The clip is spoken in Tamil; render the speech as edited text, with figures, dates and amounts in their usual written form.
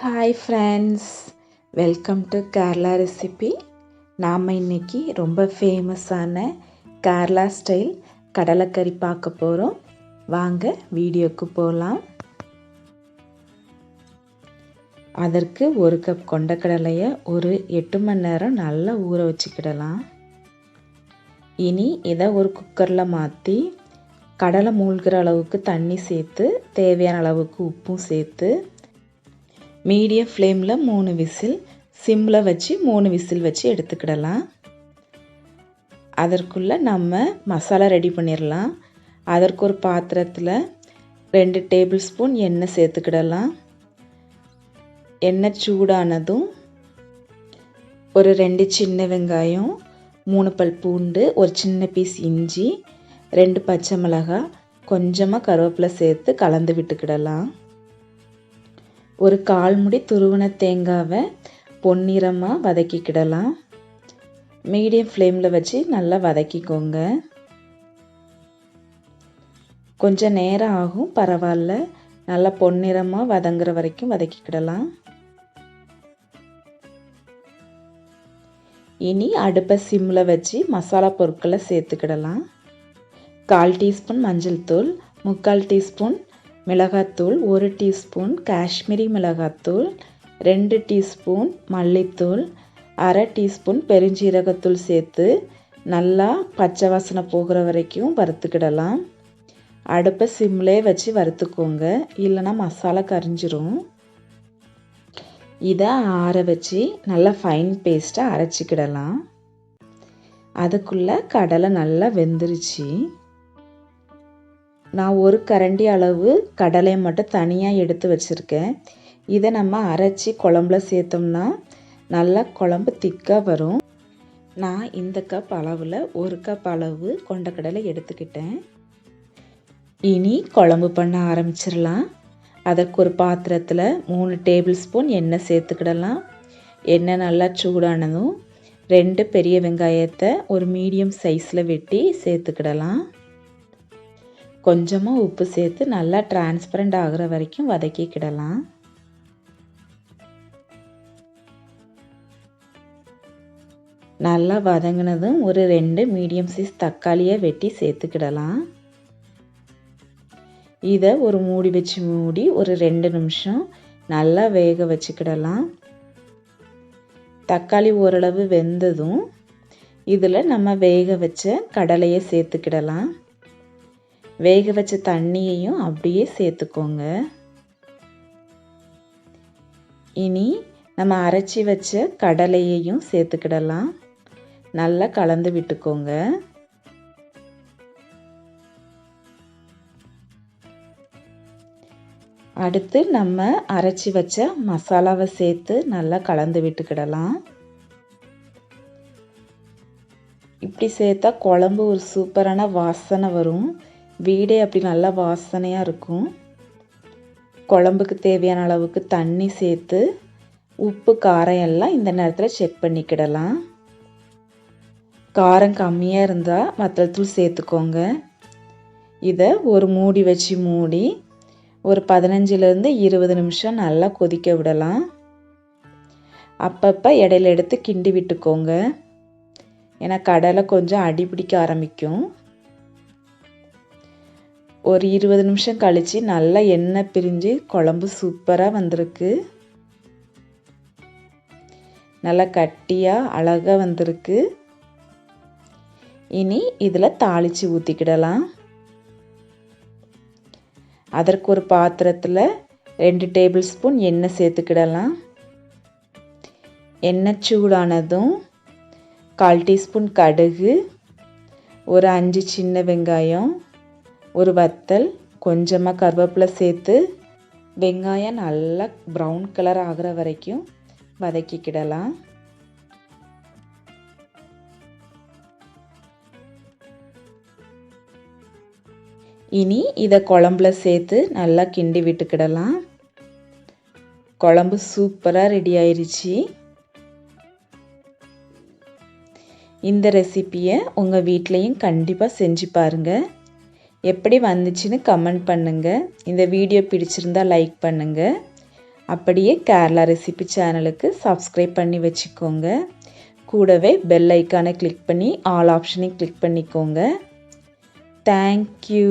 Hi friends, welcome to Kerala recipe. நாம் இன்றைக்கி ரொம்ப ஃபேமஸான கேரளா ஸ்டைல் கடலைக்கறி பார்க்க போகிறோம். வாங்க வீடியோக்கு போகலாம். அதற்கு 1 கப் கொண்டக்கடலையை ஒரு 8 மணி நேரம் நல்லா ஊற வச்சுக்கிடலாம். இனி இதை ஒரு குக்கரில் மாற்றி கடலை மூழ்கிற அளவுக்கு தண்ணி சேர்த்து தேவையான அளவுக்கு உப்பும் சேர்த்து மீடியம் ஃப்ளேமில் 3 விசில், சிம்மில் வச்சு 3 விசில் வச்சு எடுத்துக்கிடலாம். அதற்குள்ளே நம்ம மசாலா ரெடி பண்ணிடலாம். அதற்கு ஒரு பாத்திரத்தில் 2 டேபிள் ஸ்பூன் எண்ணெய் சேர்த்துக்கிடலாம். எண்ணெய் சூடானதும் ஒரு 2 சின்ன வெங்காயம், 3 பல் பூண்டு, ஒரு சின்ன பீஸ் இஞ்சி, 2 பச்சை மிளகாய், கொஞ்சமாக கருவேப்பிலை சேர்த்து கலந்து விட்டுக்கிடலாம். ஒரு 1/4 முடி துருவின தேங்காவை பொன்னிறமாக வதக்கிக்கிடலாம். மீடியம் ஃப்ளேமில் வச்சு நல்லா வதக்கிக்கோங்க. கொஞ்சம் நேரம் ஆகும், பரவாயில்ல. நல்லா பொன்னிறமாக வதங்குற வரைக்கும் வதக்கிக்கிடலாம். இனி அடுப்பை சிம்மில் வச்சு மசாலா பொருட்களை சேர்த்துக்கிடலாம். 1/4 டீஸ்பூன் மஞ்சள் தூள், 3/4 டீஸ்பூன் மிளகாத்தூள், 1 டீஸ்பூன் காஷ்மீரி மிளகாத்தூள், 2 டீஸ்பூன் மல்லித்தூள், 1/2 டீஸ்பூன் பெருஞ்சீரகத்தூள் சேர்த்து நல்லா பச்சை வாசனை போகிற வரைக்கும் வறுத்துக்கிடலாம். அடுப்பை சிம்லே வச்சு வறுத்துக்கோங்க, இல்லைன்னா மசாலா கரிஞ்சிரும். இதை ஆற வச்சு நல்லா ஃபைன் பேஸ்ட்டாக அரைச்சிக்கிடலாம். அதுக்குள்ளே கடலை நல்லா வெந்துருச்சு. நான் ஒரு கரண்டி அளவு கடலையை மட்டும் தனியாக எடுத்து வச்சுருக்கேன். இதை நம்ம அரைச்சி குழம்புல சேர்த்தோம்னா நல்லா குழம்பு திக்காக வரும். நான் இந்த கப் அளவில் 1 கப் அளவு கொண்டக்கடலை எடுத்துக்கிட்டேன். இனி குழம்பு பண்ண ஆரம்பிச்சிடலாம். அதற்கு ஒரு பாத்திரத்தில் 3 டேபிள் ஸ்பூன் எண்ணெய் சேர்த்துக்கிடலாம். எண்ணெய் நல்லா சூடானதும் 2 பெரிய வெங்காயத்தை ஒரு மீடியம் சைஸில் வெட்டி சேர்த்துக்கிடலாம். கொஞ்சமாக உப்பு சேர்த்து நல்லா டிரான்ஸ்பரண்ட் ஆகிற வரைக்கும் வதக்கிக்கிடலாம். நல்லா வதங்கினதும் ஒரு 2 மீடியம் சைஸ் தக்காளியை வெட்டி சேர்த்துக்கிடலாம். இதை ஒரு மூடி வச்சு மூடி ஒரு 2 நிமிஷம் நல்லா வேக வச்சுக்கிடலாம். தக்காளி ஓரளவு வெந்ததும் இதில் நம்ம வேக வச்ச கடலையை சேர்த்துக்கிடலாம். வேக வச்ச தண்ணியையும் அப்படியே சேர்த்துக்கோங்க. இனி நம்ம அரைச்சி வச்ச கடலையையும் சேர்த்துக்கிடலாம். நல்லா கலந்து விட்டுக்கோங்க. அடுத்து நம்ம அரைச்சி வச்ச மசாலாவை சேர்த்து நல்லா கலந்து விட்டுக்கிடலாம். இப்படி சேர்த்தா குழம்பு ஒரு சூப்பரான வாசனை வரும். வீடே அப்படி நல்லா வாசனையாக இருக்கும். குழம்புக்கு தேவையான அளவுக்கு தண்ணி சேர்த்து உப்பு காரம் எல்லாம் இந்த நேரத்தில் செக் பண்ணிக்கிடலாம். காரம் கம்மியாக இருந்தால் வத்தல்தூள் சேர்த்துக்கோங்க. இதை ஒரு மூடி வச்சு மூடி ஒரு 15லேருந்து 20 நிமிஷம் நல்லா கொதிக்க விடலாம். அப்பப்போ இடையில எடுத்து கிண்டி விட்டுக்கோங்க, ஏன்னா கடலை கொஞ்சம் அடி பிடிக்க ஆரம்பிக்கும். ஒரு 20 நிமிஷம் கழித்து நல்லா எண்ணெய் பிரிஞ்சு குழம்பு சூப்பராக வந்திருக்கு. நல்லா கட்டியாக அழகாக வந்திருக்கு. இனி இதில் தாளித்து ஊற்றிக்கிடலாம். அதற்கு ஒரு பாத்திரத்தில் 2 டேபிள் ஸ்பூன் எண்ணெய் சேர்த்துக்கிடலாம். எண்ணெய் சூடானதும் 1/4 டீஸ்பூன் கடுகு, ஒரு 5 சின்ன வெங்காயம், ஒரு வத்தல், கொஞ்சமாக கருவேப்பிலை சேர்த்து வெங்காயம் நல்லா ப்ரௌன் கலர் ஆகிற வரைக்கும் வதக்கிக்கிடலாம். இனி இதை குழம்புல சேர்த்து நல்லா கிண்டி விட்டுக்கிடலாம். குழம்பு சூப்பராக ரெடி ஆயிடுச்சு. இந்த ரெசிப்பியை உங்கள் வீட்லேயும் கண்டிப்பாக செஞ்சு பாருங்கள். எப்படி வந்துச்சுன்னு கமெண்ட் பண்ணுங்கள். இந்த வீடியோ பிடிச்சிருந்தா லைக் பண்ணுங்கள். அப்படியே கேரளா ரெசிபி சேனலுக்கு சப்ஸ்கிரைப் பண்ணி வச்சுக்கோங்க. கூடவே பெல் ஐக்கானை கிளிக் பண்ணி ஆல் ஆப்ஷனையும் கிளிக் பண்ணிக்கோங்க. தேங்க்யூ.